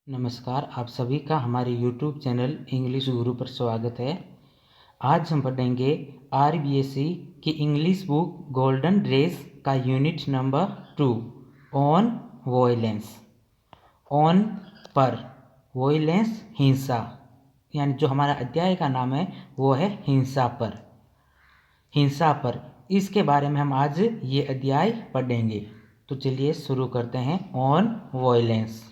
नमस्कार, आप सभी का हमारे YouTube चैनल इंग्लिश गुरु पर स्वागत है। आज हम पढ़ेंगे RBSc की इंग्लिश बुक गोल्डन रेस का unit number 2 on violence. On पर वॉयलेंस हिंसा, यानी जो हमारा अध्याय का नाम है वो है हिंसा पर। हिंसा पर इसके बारे में हम आज ये अध्याय पढ़ेंगे। तो चलिए शुरू करते हैं। On violence.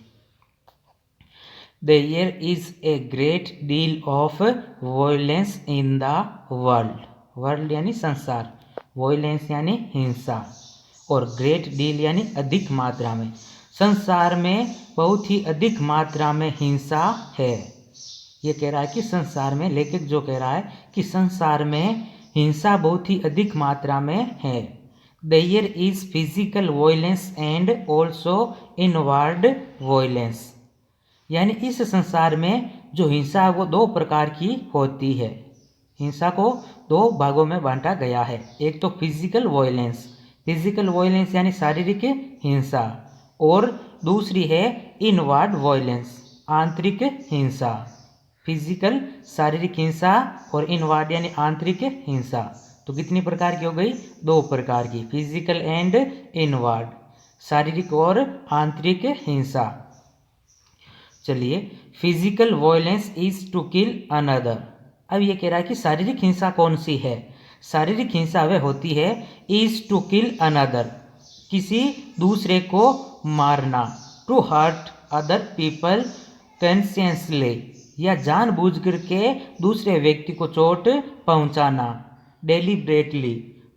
There is a great deal of violence in the world. World यानी संसार, वायलेंस यानी हिंसा, और ग्रेट डील यानी अधिक मात्रा में। संसार में बहुत ही अधिक मात्रा में हिंसा है। ये कह रहा है कि संसार में, लेखक जो कह रहा है कि संसार में हिंसा बहुत ही अधिक मात्रा में है। There is physical violence and also inward violence. यानी इस संसार में जो हिंसा है वो दो प्रकार की होती है। हिंसा को दो भागों में बांटा गया है। एक तो फिजिकल वॉयलेंस यानी शारीरिक हिंसा, और दूसरी है इनवर्ड वॉयलेंस, आंतरिक हिंसा। फिजिकल शारीरिक हिंसा और इनवर्ड यानी आंतरिक हिंसा। तो कितनी प्रकार की हो गई? दो प्रकार की, फिजिकल एंड इनवर्ड, शारीरिक और आंतरिक हिंसा। चलिए, physical violence is to kill another. अब ये कह रहा है कि शारीरिक हिंसा कौन सी है? शारीरिक हिंसा वह होती है इज टू किल अनदर, किसी दूसरे को मारना। To hurt other people consciously, या जानबूझकर के दूसरे व्यक्ति को चोट पहुंचाना। डेलिब्रेटली,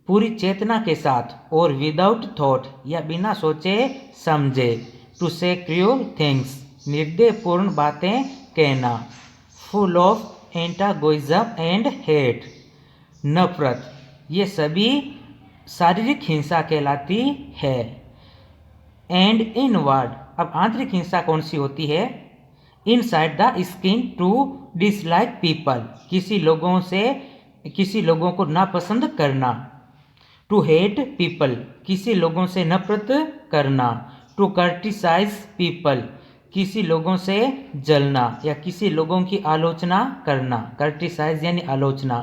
पूरी चेतना के साथ, और विदाउट थॉट, या बिना सोचे समझे। टू से क्रूअल थिंग्स, निर्दयपूर्ण बातें कहना। फुल ऑफ एंटागोइज्म एंड हेट, नफरत, ये सभी शारीरिक हिंसा कहलाती है। एंड इनवर्ड, अब आंतरिक हिंसा कौन सी होती है? Inside the skin, to dislike people, किसी लोगों को नापसंद करना। टू हेट पीपल, किसी लोगों से नफरत करना। टू क्रिटिसाइज पीपल, किसी लोगों से जलना या किसी लोगों की आलोचना करना। क्रिटिसाइज यानी आलोचना।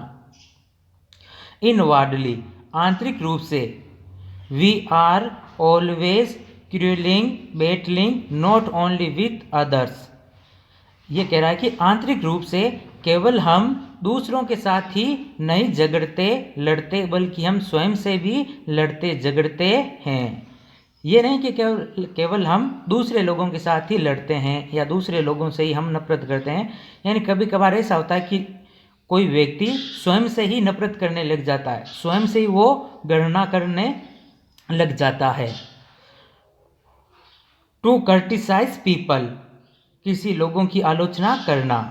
इनवर्डली, आंतरिक रूप से, we are always quarrelling battling not only with others. ये कह रहा है कि आंतरिक रूप से केवल हम दूसरों के साथ ही नहीं झगड़ते लड़ते, बल्कि हम स्वयं से भी लड़ते झगड़ते हैं। ये नहीं कि केवल हम दूसरे लोगों के साथ ही लड़ते हैं या दूसरे लोगों से ही हम नफरत करते हैं। यानी कभी कभार ऐसा होता है कि कोई व्यक्ति स्वयं से ही नफरत करने लग जाता है, स्वयं से ही वो घृणा करने लग जाता है। टू क्रिटिसाइज पीपल, किसी लोगों की आलोचना करना।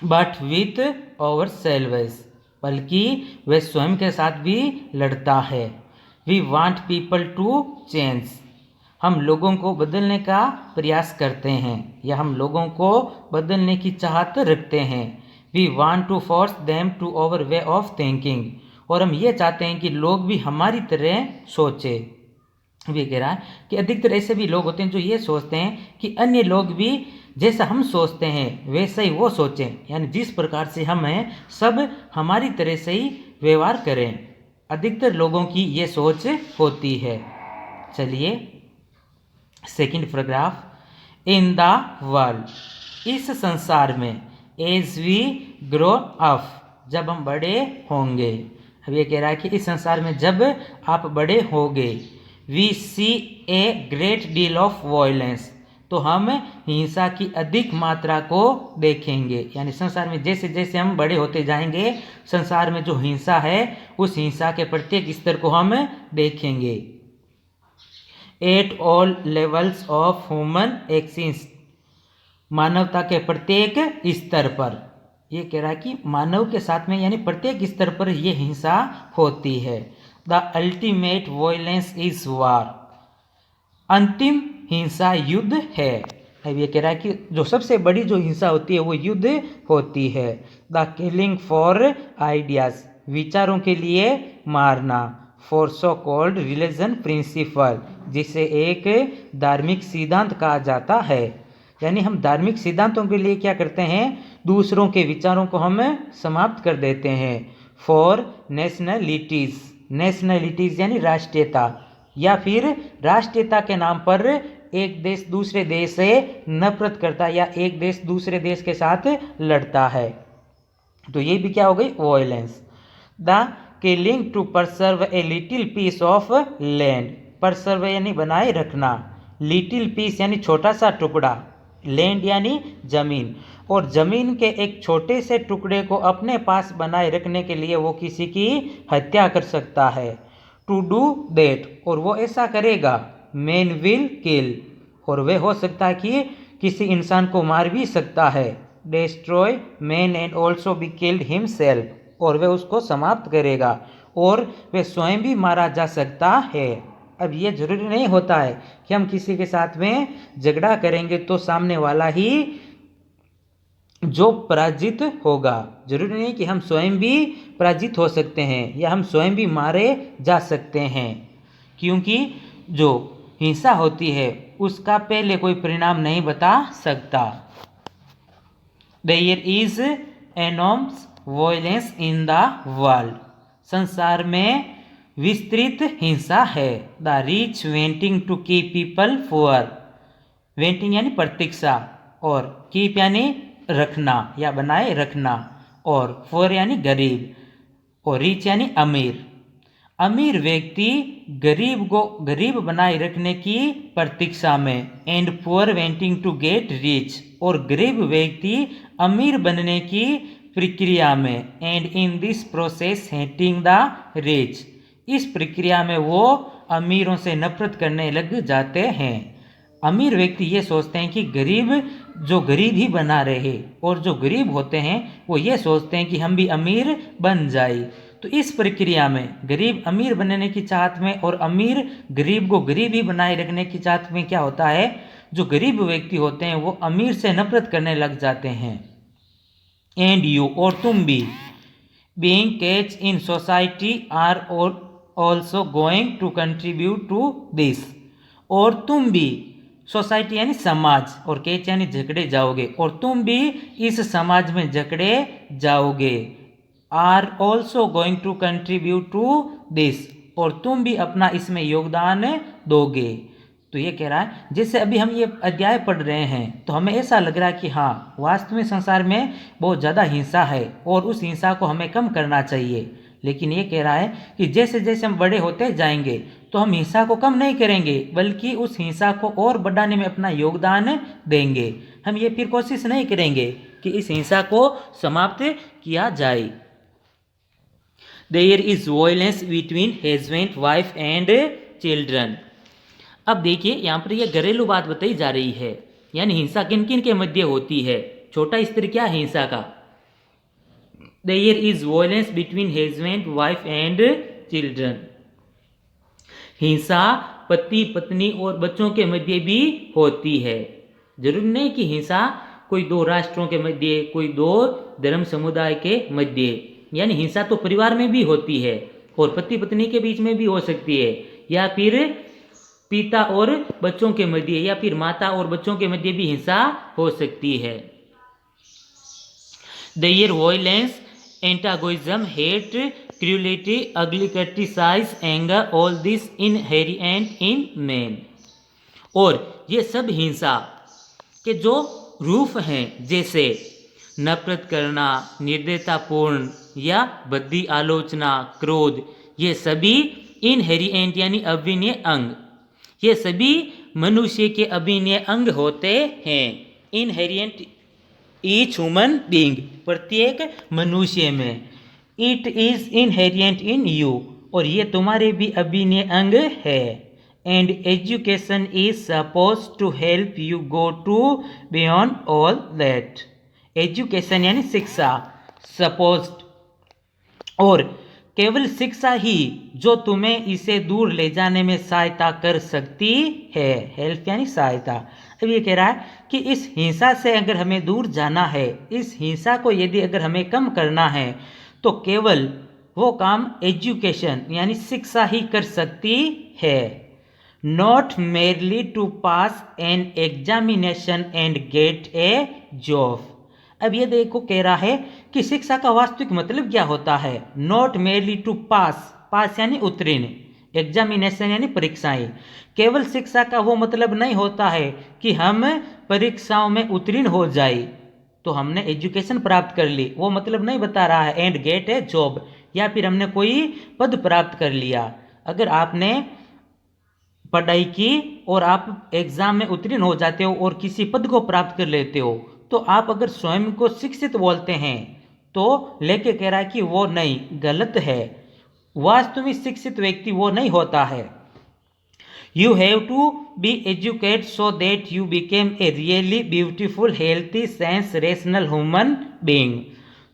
बट विथ आवर सेल्व्स, बल्कि वह स्वयं के साथ भी लड़ता है। We want people to change, हम लोगों को बदलने का प्रयास करते हैं या हम लोगों को बदलने की चाहत रखते हैं। We want to force them to our way of thinking, और हम ये चाहते हैं कि लोग भी हमारी तरह सोचे। ये कह रहा है कि अधिकतर ऐसे भी लोग होते हैं जो ये सोचते हैं कि अन्य लोग भी जैसा हम सोचते हैं वैसा ही वो सोचें, यानी जिस प्रकार से हम हैं सब हमारी तरह से ही व्यवहार करें। अधिकतर लोगों की ये सोच होती है। चलिए, second paragraph. In the world, इस संसार में, एज वी ग्रो अप, जब हम बड़े होंगे। अब ये कह रहा है कि इस संसार में जब आप बड़े होंगे। We see a great deal of violence, तो हम हिंसा की अधिक मात्रा को देखेंगे। यानी संसार में जैसे जैसे हम बड़े होते जाएंगे, संसार में जो हिंसा है उस हिंसा के प्रत्येक स्तर को हम देखेंगे। At all levels of human axis, मानवता के प्रत्येक स्तर पर। यह कह रहा है कि मानव के साथ में, यानी प्रत्येक स्तर पर यह हिंसा होती है। द अल्टीमेट वॉयलेंस इज वार, अंतिम हिंसा युद्ध है। अब ये कह रहा है कि जो सबसे बड़ी जो हिंसा होती है वो युद्ध होती है। द किलिंग फॉर आइडियाज, विचारों के लिए मारना। For so called religion principle, जिसे एक धार्मिक सिद्धांत कहा जाता है। यानी हम धार्मिक सिद्धांतों के लिए क्या करते हैं, दूसरों के विचारों को हम समाप्त कर देते हैं। फॉर नेशनलिटीज, नेशनलिटीज यानी राष्ट्रीयता, या फिर राष्ट्रीयता के नाम पर एक देश दूसरे देश से नफरत करता है या एक देश दूसरे देश के साथ लड़ता है, तो ये भी क्या हो गई, violence. The killing to preserve a little piece of land, preserve यानी बनाए रखना, लिटिल पीस यानी छोटा सा टुकड़ा, लैंड यानी जमीन, और जमीन के एक छोटे से टुकड़े को अपने पास बनाए रखने के लिए वो किसी की हत्या कर सकता है। टू डू दैट, और वो ऐसा करेगा। मैन विल किल, और वह हो सकता है कि किसी इंसान को मार भी सकता है। Destroy man and also be killed himself, और वह उसको समाप्त करेगा और वह स्वयं भी मारा जा सकता है। अब ये जरूरी नहीं होता है कि हम किसी के साथ में झगड़ा करेंगे तो सामने वाला ही जो पराजित होगा, जरूरी नहीं कि हम स्वयं भी पराजित हो सकते हैं या हम स्वयं भी मारे जा सकते हैं, क्योंकि जो हिंसा होती है उसका पहले कोई परिणाम नहीं बता सकता। There is enormous violence in the world, संसार में विस्तृत हिंसा है। The rich wanting to keep people poor, wanting यानी प्रतीक्षा, और कीप यानी रखना या बनाए रखना, और पुअर यानी गरीब, और रिच यानी अमीर। अमीर व्यक्ति गरीब को गरीब बनाए रखने की प्रतीक्षा में, and poor wanting to get rich, और गरीब व्यक्ति अमीर बनने की प्रक्रिया में, and in this process hating the rich, इस प्रक्रिया में वो अमीरों से नफरत करने लग जाते हैं। अमीर व्यक्ति ये सोचते हैं कि गरीब जो गरीब ही बना रहे, और जो गरीब होते हैं वो ये सोचते हैं कि हम भी अमीर बन जाए। तो इस प्रक्रिया में गरीब अमीर बनने की चाहत में और अमीर गरीब को गरीब ही बनाए रखने की चाहत में क्या होता है, जो गरीब व्यक्ति होते हैं वो अमीर से नफरत करने लग जाते हैं। एंड यू, और तुम भी, being catch in society are also going to contribute to this, और तुम भी, सोसाइटी यानी समाज, और कैच यानी जकड़े जाओगे, और तुम भी इस समाज में जकड़े जाओगे। Are also going to contribute to this, और तुम भी अपना इसमें योगदान दोगे। तो ये कह रहा है, जैसे अभी हम ये अध्याय पढ़ रहे हैं तो हमें ऐसा लग रहा है कि हाँ वास्तव में संसार में बहुत ज़्यादा हिंसा है और उस हिंसा को हमें कम करना चाहिए, लेकिन ये कह रहा है कि जैसे जैसे हम बड़े होते जाएंगे तो हम हिंसा को कम नहीं करेंगे बल्कि उस हिंसा को और बढ़ाने में अपना योगदान देंगे। हम ये फिर कोशिश नहीं करेंगे कि इस हिंसा को समाप्त किया जाए। There is violence between husband wife and children. अब देखिए यहाँ पर यह घरेलू बात बताई जा रही है, यानी हिंसा किन किन के मध्य होती है। छोटा स्तर क्या है हिंसा का, there is violence between husband wife and children. हिंसा पति पत्नी और बच्चों के मध्य भी होती है। जरूरी नहीं कि हिंसा कोई दो राष्ट्रों के मध्य, कोई दो धर्म समुदाय के मध्य, यानी हिंसा तो परिवार में भी होती है और पति पत्नी के बीच में भी हो सकती है, या फिर पिता और बच्चों के मध्य, या फिर माता और बच्चों के मध्य भी हिंसा हो सकती है। There violence, antagonism, hate, cruelty, ugly criticise, anger, all this inherent in man. और ये सब हिंसा के जो रूप हैं, जैसे नफरत करना, निर्दयतापूर्ण या बद्दी आलोचना, क्रोध, ये सभी इनहेरिएंट यानी अभिनय अंग, ये सभी मनुष्य के अभिनय अंग होते हैं। इनहेरिएंट ईच ह्यूमन बीइंग, प्रत्येक मनुष्य में। It is inherent in you, और ये तुम्हारे भी अभिनय अंग है। And education is suppose to help you go to beyond all that. Education यानी शिक्षा, सपोज, और केवल शिक्षा ही जो तुम्हें इसे दूर ले जाने में सहायता कर सकती है। हेल्प यानी सहायता। अब ये कह रहा है कि इस हिंसा से अगर हमें दूर जाना है, इस हिंसा को यदि अगर हमें कम करना है, तो केवल वो काम एजुकेशन यानी शिक्षा ही कर सकती है। Not merely to pass an examination and get a job. अब ये देखो कह रहा है कि शिक्षा का वास्तविक मतलब क्या होता है। नॉट मेरली टू पास, पास यानी उत्तीर्ण, एग्जामिनेशन यानी परीक्षाएं। केवल शिक्षा का वो मतलब नहीं होता है कि हम परीक्षाओं में उत्तीर्ण हो जाए तो हमने एजुकेशन प्राप्त कर ली, वो मतलब नहीं बता रहा है। एंड गेट ए जॉब, या फिर हमने कोई पद प्राप्त कर लिया। अगर आपने पढ़ाई की और आप एग्जाम में उत्तीर्ण हो जाते हो और किसी पद को प्राप्त कर लेते हो, तो आप अगर स्वयं को शिक्षित बोलते हैं तो लेके कह रहा है कि वो नहीं, गलत है। वास्तविक शिक्षित व्यक्ति वो नहीं होता है। You have to be educate so that you became a really beautiful healthy sense rational human being.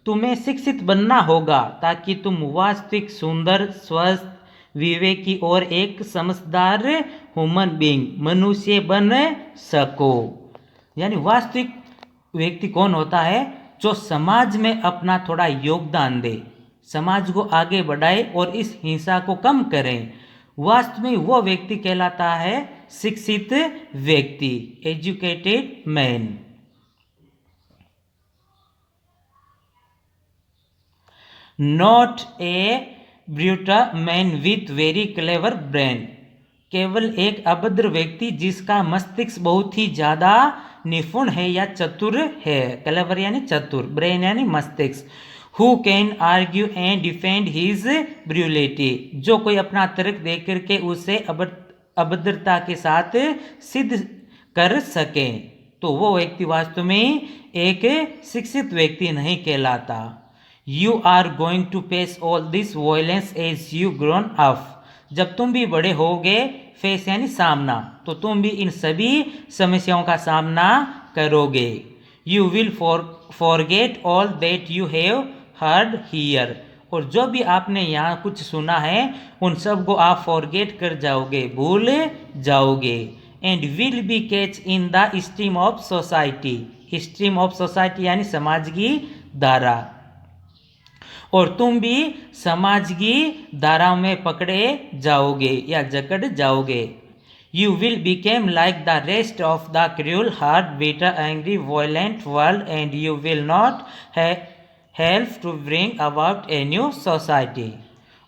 तुम्हें शिक्षित बनना होगा ताकि तुम वास्तविक सुंदर स्वस्थ विवेकी और एक समझदार ह्यूमन बीइंग मनुष्य बन सको। यानी वास्तविक व्यक्ति कौन होता है? जो समाज में अपना थोड़ा योगदान दे, समाज को आगे बढ़ाए और इस हिंसा को कम करें। वास्तव में वो व्यक्ति कहलाता है शिक्षित व्यक्ति, educated man. Not a ब्रूटा man with very clever brain. केवल एक अभद्र व्यक्ति जिसका मस्तिष्क बहुत ही ज्यादा निपुण है या चतुर है। क्लेवर यानी चतुर, ब्रेन यानी मस्तिष्क। Who can argue and defend his brutality. जो कोई अपना तर्क दे करके उसे अभद्रता के साथ सिद्ध कर सके, तो वो व्यक्ति वास्तव में एक शिक्षित व्यक्ति नहीं कहलाता। You are going to face all this violence as you grown up। जब तुम भी बड़े होगे, फेस यानी सामना, तो तुम भी इन सभी समस्याओं का सामना करोगे। You will forget all that you have heard here। और जो भी आपने यहाँ कुछ सुना है उन सब को आप फॉरगेट कर जाओगे, भूल जाओगे। And will be catch in the stream of society। Stream of society यानी समाज की धारा, और तुम भी समाज की धारा में पकड़े जाओगे या जकड़ जाओगे। You will become like the rest of the cruel, hard, bitter, angry, violent world and you will not help to bring about a new society।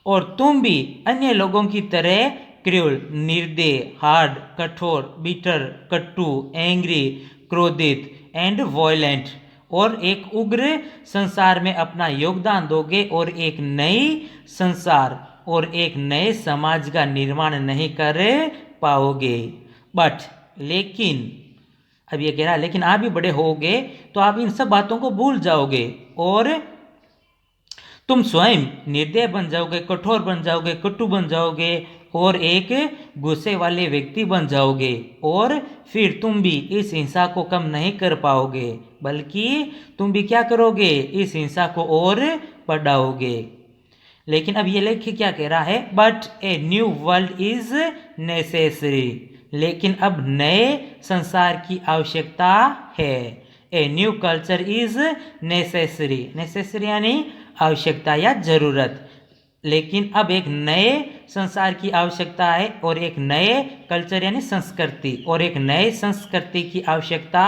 और तुम भी अन्य लोगों की तरह क्रूल, निर्दय, हार्ड, कठोर, बिटर, कट्टू, एंग्री, क्रोधित एंड वॉयलेंट और एक उग्र संसार में अपना योगदान दोगे और एक नई संसार और एक नए समाज का निर्माण नहीं कर पाओगे। बट लेकिन, अब ये कह रहा है लेकिन आप भी बड़े होगे तो आप इन सब बातों को भूल जाओगे और तुम स्वयं निर्दय बन जाओगे, कठोर बन जाओगे, कटु बन जाओगे और एक गुस्से वाले व्यक्ति बन जाओगे। और फिर तुम भी इस हिंसा को कम नहीं कर पाओगे, बल्कि तुम भी क्या करोगे? इस हिंसा को और बढ़ाओगे। लेकिन अब ये लेख क्या कह रहा है? But a new world is necessary. लेकिन अब नए संसार की आवश्यकता है। ए new culture is necessary. Necessary यानी आवश्यकता या जरूरत। लेकिन अब एक नए संसार की आवश्यकता है और एक नए कल्चर यानी संस्कृति और एक नए संस्कृति की आवश्यकता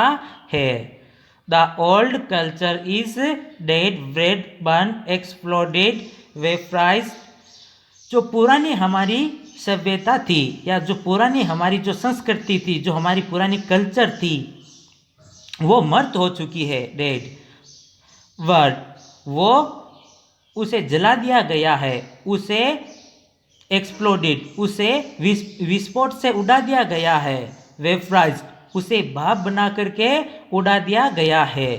है। The old culture is dead, bread, burn, exploded, vaporise. जो पुरानी हमारी सभ्यता थी या जो पुरानी हमारी जो संस्कृति थी, जो हमारी पुरानी कल्चर थी, वो मर्त हो चुकी है। डेड वर्ड, वो उसे जला दिया गया है, उसे एक्सप्लोडेड, उसे विस्फोट से उड़ा दिया गया है। वेपराइज, उसे भाप बना करके उड़ा दिया गया है।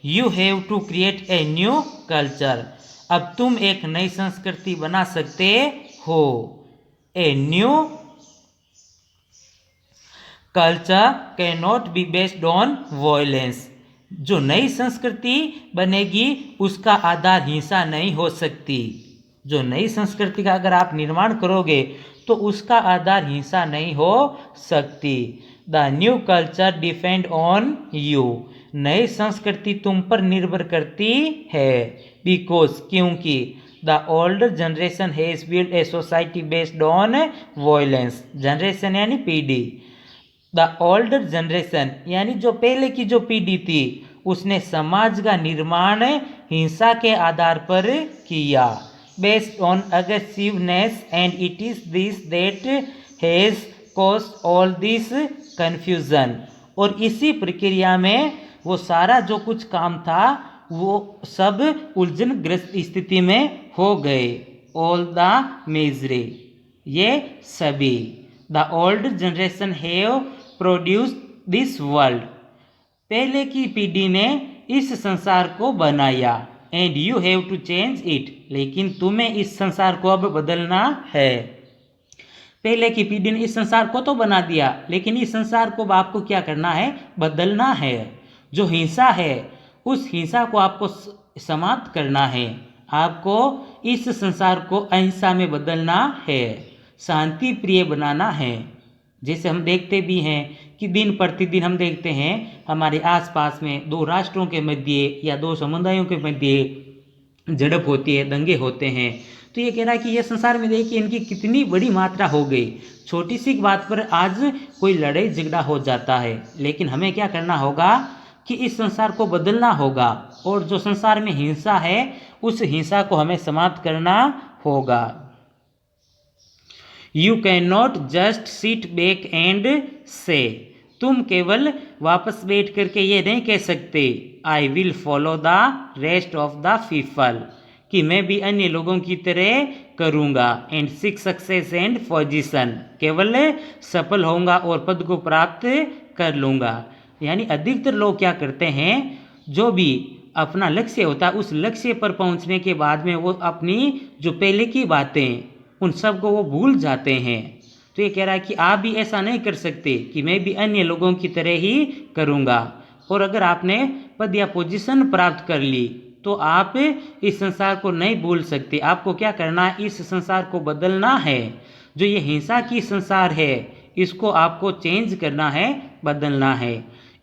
You have to create a new culture. अब तुम एक नई संस्कृति बना सकते हो। A new culture can not be based on violence. जो नई संस्कृति बनेगी उसका आधार हिंसा नहीं हो सकती। जो नई संस्कृति का अगर आप निर्माण करोगे तो उसका आधार हिंसा नहीं हो सकती। The new culture depend on you. नई संस्कृति तुम पर निर्भर करती है। बिकॉज, क्योंकि the older generation has build a society based on violence. Generation यानी पीढ़ी। द ओल्डर जनरेशन यानी जो पहले की जो पीढ़ी थी उसने समाज का निर्माण हिंसा के आधार पर किया, based on aggressiveness, and it is this that has caused all this confusion. और इसी प्रक्रिया में वो सारा जो कुछ काम था वो सब उलझनग्रस्त स्थिति में हो गए। ऑल द मेजरे, ये सभी। The old generation have produced this world, पहले की पीढ़ी ने इस संसार को बनाया। And you have to change it, लेकिन तुम्हें इस संसार को अब बदलना है। पहले की पीढ़ी ने इस संसार को तो बना दिया, लेकिन इस संसार को आपको क्या करना है? बदलना है। जो हिंसा है उस हिंसा को आपको समाप्त करना है। आपको इस संसार को अहिंसा में बदलना है, शांति प्रिय बनाना है। जैसे हम देखते भी हैं कि दिन प्रतिदिन हम देखते हैं हमारे आसपास में दो राष्ट्रों के मध्य या दो समुदायों के मध्य झड़प होती है, दंगे होते हैं। तो ये कह रहा है कि ये संसार में देखिए इनकी कितनी बड़ी मात्रा हो गई। छोटी सी बात पर आज कोई लड़ाई झगड़ा हो जाता है, लेकिन हमें क्या करना होगा कि इस संसार को बदलना होगा। और जो संसार में हिंसा है उस हिंसा को हमें समाप्त करना होगा। You can not just sit back and से, तुम केवल वापस बैठ करके ये नहीं कह सकते I will follow the rest of the people, कि मैं भी अन्य लोगों की तरह करूँगा। And seek success and position, केवल सफल होऊंगा और पद को प्राप्त कर लूँगा। यानी अधिकतर लोग क्या करते हैं, जो भी अपना लक्ष्य होता है उस लक्ष्य पर पहुंचने के बाद में वो अपनी जो पहले की बातें उन सब को वो भूल जाते हैं। तो ये कह रहा है कि आप भी ऐसा नहीं कर सकते कि मैं भी अन्य लोगों की तरह ही करूँगा। और अगर आपने पद या पोजीशन प्राप्त कर ली तो आप इस संसार को नहीं भूल सकते। आपको क्या करना है? इस संसार को बदलना है। जो ये हिंसा की संसार है इसको आपको चेंज करना है, बदलना है।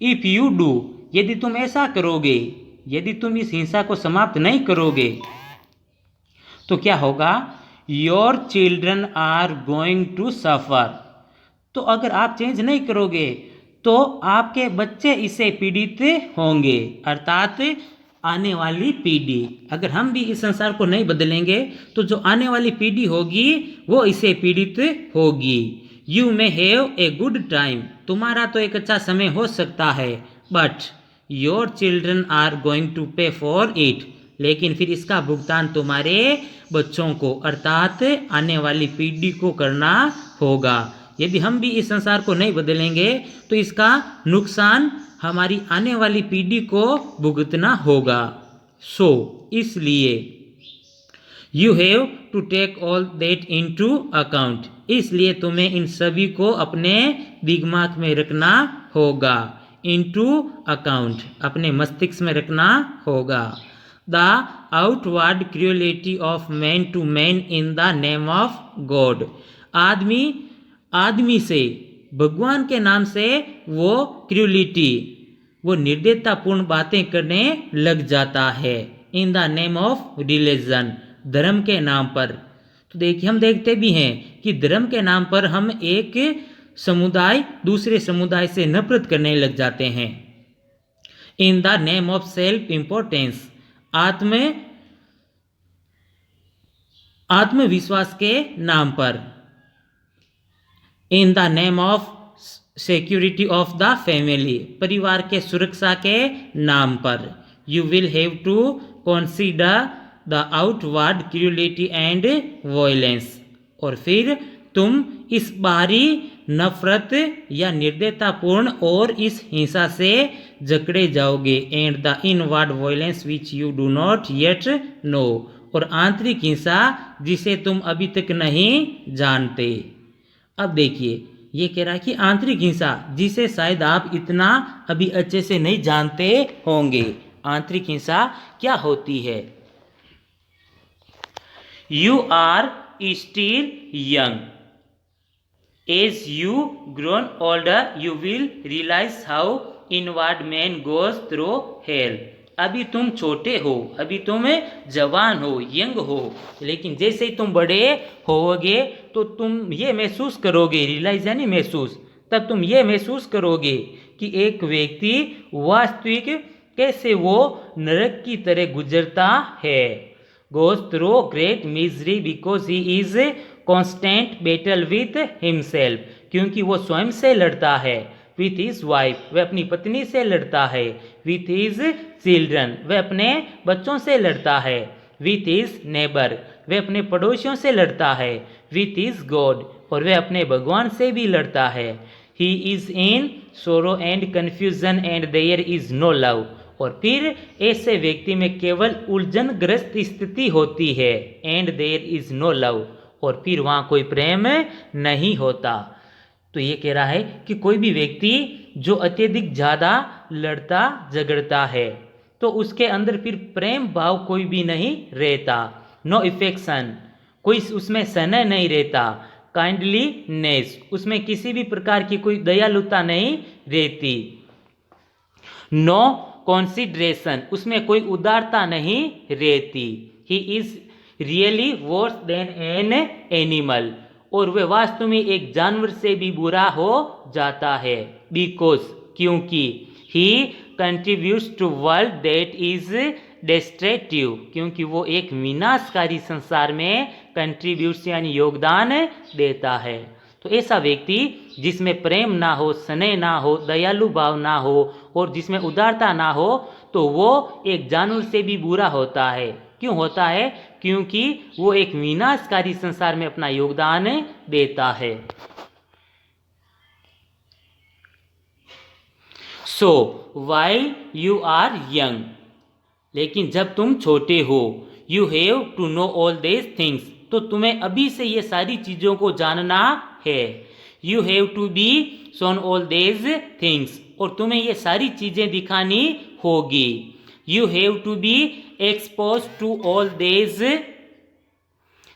इफ़ यू डू, यदि तुम ऐसा करोगे, यदि तुम इस हिंसा को समाप्त नहीं करोगे तो क्या होगा? Your children are going to suffer. तो अगर आप चेंज नहीं करोगे तो आपके बच्चे इससे पीड़ित होंगे, अर्थात आने वाली पीढ़ी। अगर हम भी इस संसार को नहीं बदलेंगे तो जो आने वाली पीढ़ी होगी वो इससे पीड़ित होगी। You may have a good time, तुम्हारा तो एक अच्छा समय हो सकता है, but your children are going to pay for it, लेकिन फिर इसका भुगतान तुम्हारे बच्चों को अर्थात आने वाली पीढ़ी को करना होगा। यदि हम भी इस संसार को नहीं बदलेंगे तो इसका नुकसान हमारी आने वाली पीढ़ी को भुगतना होगा। सो इसलिए you have to take all that into account, इसलिए तुम्हें इन सभी को अपने दिमाग में रखना होगा। इनटू अकाउंट, अपने मस्तिष्क में रखना होगा। The outward cruelty of man to man in the name of God, आदमी से भगवान के नाम से वो क्रूएलिटी, वो निर्दयतापूर्ण बातें करने लग जाता है। इन द नेम ऑफ रिलीजन, धर्म के नाम पर। तो देखिए हम देखते भी हैं कि धर्म के नाम पर हम एक समुदाय दूसरे समुदाय से नफरत करने लग जाते हैं। In the name of self importance, आत्मविश्वास के नाम पर। In the name of security of the family, परिवार के सुरक्षा के नाम पर। You will have to consider the outward cruelty and violence, और फिर तुम इस बाहरी नफरत या निर्दयतापूर्ण और इस हिंसा से जकड़े जाओगे। And the inward violence which you do not yet know, और आंतरिक हिंसा जिसे तुम अभी तक नहीं जानते। अब देखिए ये कह रहा है कि आंतरिक हिंसा जिसे शायद आप इतना अभी अच्छे से नहीं जानते होंगे। आंतरिक हिंसा क्या होती है? You are still young, as you grown older you will realise how inward man goes through hell. अभी तुम छोटे हो, अभी तुम जवान हो, यंग हो, लेकिन जैसे ही तुम बड़े होगे तो तुम ये महसूस करोगे, रियलाइज यानी महसूस, तब तुम ये महसूस करोगे कि एक व्यक्ति वास्तविक कैसे वो नरक की तरह गुजरता है, goes through great misery because he is constant battle with himself, क्योंकि वो स्वयं से लड़ता है, with his wife, वह अपनी पत्नी से लड़ता है, with his children, वह अपने बच्चों से लड़ता है, with his neighbor, वह अपने पड़ोसियों से लड़ता है, with his God, और वह अपने भगवान से भी लड़ता है, he is in sorrow and confusion and there is no love, और फिर ऐसे व्यक्ति में केवल उलझनग्रस्त स्थिति होती है, and there is no love, और फिर वहां कोई प्रेम नहीं होता। तो ये कह रहा है कि कोई भी व्यक्ति जो अत्यधिक ज़्यादा लड़ता झगड़ता है तो उसके अंदर फिर प्रेम भाव कोई भी नहीं रहता, नो इफेक्शन, कोई उसमें स्नेह नहीं रहता, काइंडलीनेस, उसमें किसी भी प्रकार की कोई दयालुता नहीं रहती, नो कॉन्सिडरेशन, उसमें कोई उदारता नहीं रहती, he is really worse than an animal, और वह वास्तव में एक जानवर से भी बुरा हो जाता है, बिकॉज, क्योंकि, he contributes to world that is destructive, क्योंकि वो एक विनाशकारी संसार में कंट्रीब्यूट यानी योगदान देता है। तो ऐसा व्यक्ति जिसमें प्रेम ना हो, स्नेह ना हो, दयालु भाव ना हो और जिसमें उदारता ना हो, तो वो एक जानवर से भी बुरा होता है। क्यों होता है? क्योंकि वो एक विनाशकारी संसार में अपना योगदान देता है। So while you are young, लेकिन जब तुम छोटे हो, you have to know all this things, तो तुम्हें अभी से ये सारी चीज़ों को जानना है। You have to be shown all this things, और तुम्हें ये सारी चीज़ें दिखानी होगी। You have to be expose to all this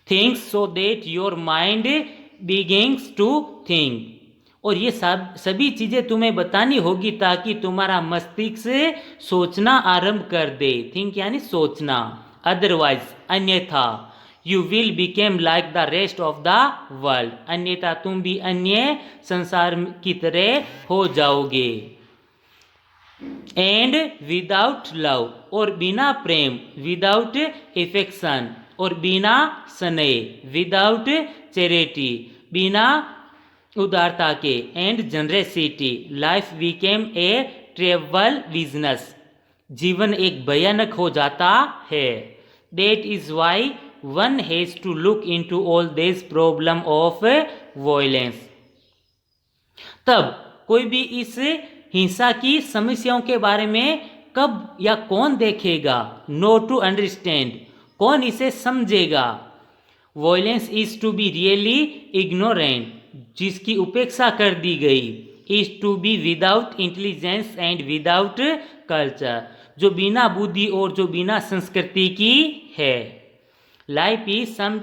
things so that your mind begins to think, और ये सभी चीज़ें तुम्हें बतानी होगी ताकि तुम्हारा मस्तिष्क सोचना आरंभ कर दे। थिंक यानी सोचना। अदरवाइज, अन्यथा, you will became like the rest of the world, अन्यथा तुम भी अन्य संसार की तरह हो जाओगे। एंड विदाउट लव, और बिना प्रेम, विदाउट इफेक्शन, और बिना स्नेह, विदाउट चैरिटी, बिना उदारता के, and generosity, life became a terrible business, जीवन एक भयानक हो जाता है। That is why one has to look into all this problem of violence, तब कोई भी इस हिंसा की समस्याओं के बारे में कब या कौन देखेगा? नो टू अंडरस्टैंड, कौन इसे समझेगा? Violence is to be really ignorant, जिसकी उपेक्षा कर दी गई, is to be without intelligence and without culture, जो बिना बुद्धि और जो बिना संस्कृति की है। Life is some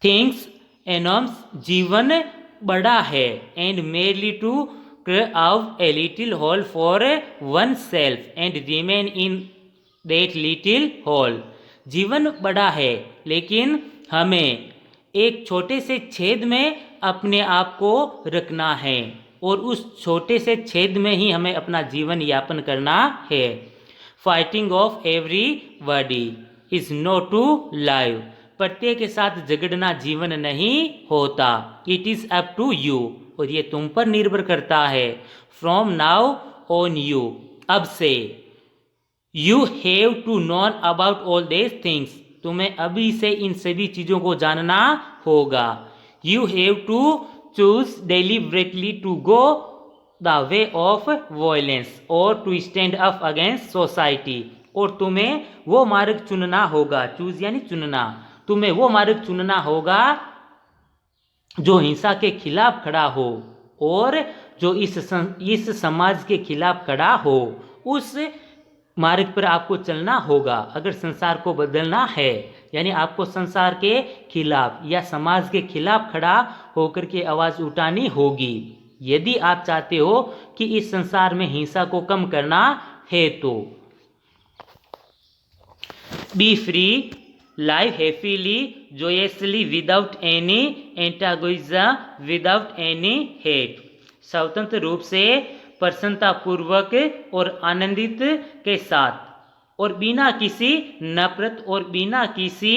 things enormous, जीवन बड़ा है, and merely to out a little hole for oneself and remain in that little hole, जीवन बड़ा है लेकिन हमें एक छोटे से छेद में अपने आप को रखना है और उस छोटे से छेद में ही हमें अपना जीवन यापन करना है। Fighting of everybody is no to live, प्रत्येक के साथ झगड़ना जीवन नहीं होता। It is up to you, और ये तुम पर निर्भर करता है। फ्रॉम नाउ ऑन यू, अब से। You have to known about all this things, तुम्हें अभी से इन सभी चीज़ों को जानना होगा। You have to choose deliberately to go the way of violence और to stand up against society, और तुम्हें वो मार्ग चुनना होगा। चूज यानी चुनना, तुम्हें वो मार्ग चुनना होगा जो हिंसा के खिलाफ खड़ा हो और जो इस समाज के खिलाफ खड़ा हो। उस मार्ग पर आपको चलना होगा अगर संसार को बदलना है, यानी आपको संसार के खिलाफ या समाज के खिलाफ खड़ा होकर के आवाज़ उठानी होगी। यदि आप चाहते हो कि इस संसार में हिंसा को कम करना है तो B free, live happily, joyously without any antagonism, without any hate। स्वतंत्र रूप से, प्रसन्नतापूर्वक और आनंदित के साथ, और बिना किसी नफरत और बिना किसी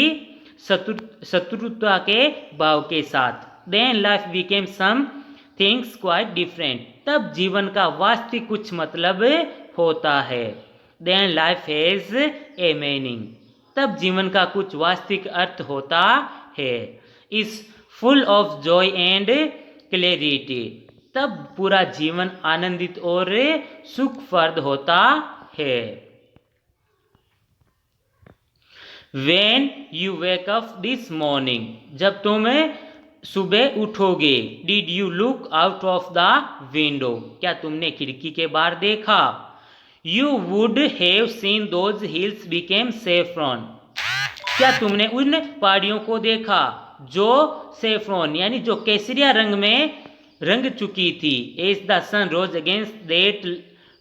शत्रुता के भाव के साथ। Then life became some things quite different. तब जीवन का वास्तविक कुछ मतलब होता है। Then life has a meaning. तब जीवन का कुछ वास्तविक अर्थ होता है। Is full of joy and clarity. तब पूरा जीवन आनंदित और सुखप्रद होता है। When you wake up this morning, जब तुम सुबह उठोगे, did you look out of the window, क्या तुमने खिड़की के बाहर देखा? You would have seen those hills became saffron, क्या तुमने उन पहाड़ियों को देखा जो सेफ्रॉन यानी जो केसरिया रंग में रंग चुकी थी। As the sun rose against that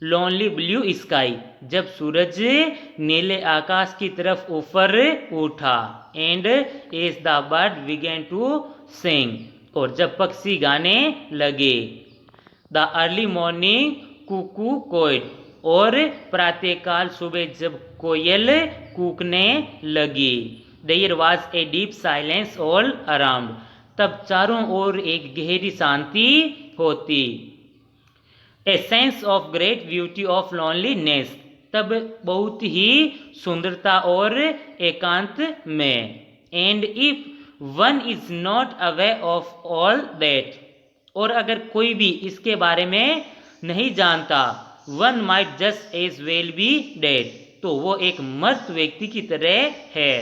lonely blue sky, जब सूरज नीले आकाश की तरफ ऊपर उठा। And as the bird began to sing, और जब पक्षी गाने लगे। The early morning cuckoo cawed, और प्रातःकाल सुबह जब कोयल कूकने लगी। There was a deep silence all around, तब चारों ओर एक गहरी शांति होती। A sense of great beauty of loneliness, तब बहुत ही सुंदरता और एकांत में। And if one is not aware of all that, और अगर कोई भी इसके बारे में नहीं जानता, one might just as well be dead, तो वो एक मृत व्यक्ति की तरह है।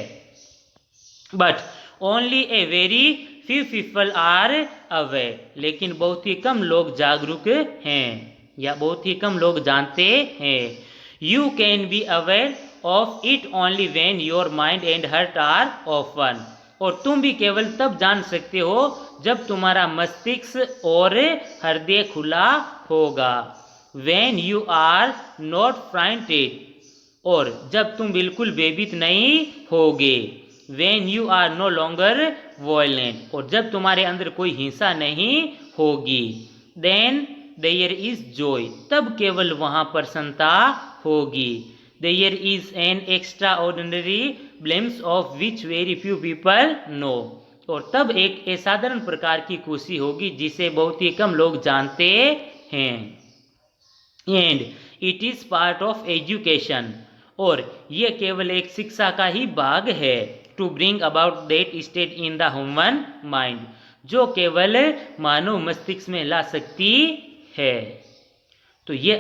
But only a very few people are aware, लेकिन बहुत ही कम लोग जागरूक हैं या बहुत ही कम लोग जानते हैं। You can be aware of it only when your mind and heart are open, और तुम भी केवल तब जान सकते हो जब तुम्हारा मस्तिष्क और हृदय खुला होगा। When you are not frightened, और जब तुम बिल्कुल भयभीत नहीं होगे। When you are no longer violent, और जब तुम्हारे अंदर कोई हिंसा नहीं होगी। Then there is joy, तब केवल वहाँ प्रसन्नता होगी। There is an extraordinary glimpse of which very few people know, और तब एक असाधारण प्रकार की खुशी होगी जिसे बहुत ही कम लोग जानते हैं। And it is part of education, और ये केवल एक शिक्षा का ही भाग है। To bring about that state in the human mind, जो केवल मानव मस्तिष्क में ला सकती है। तो ये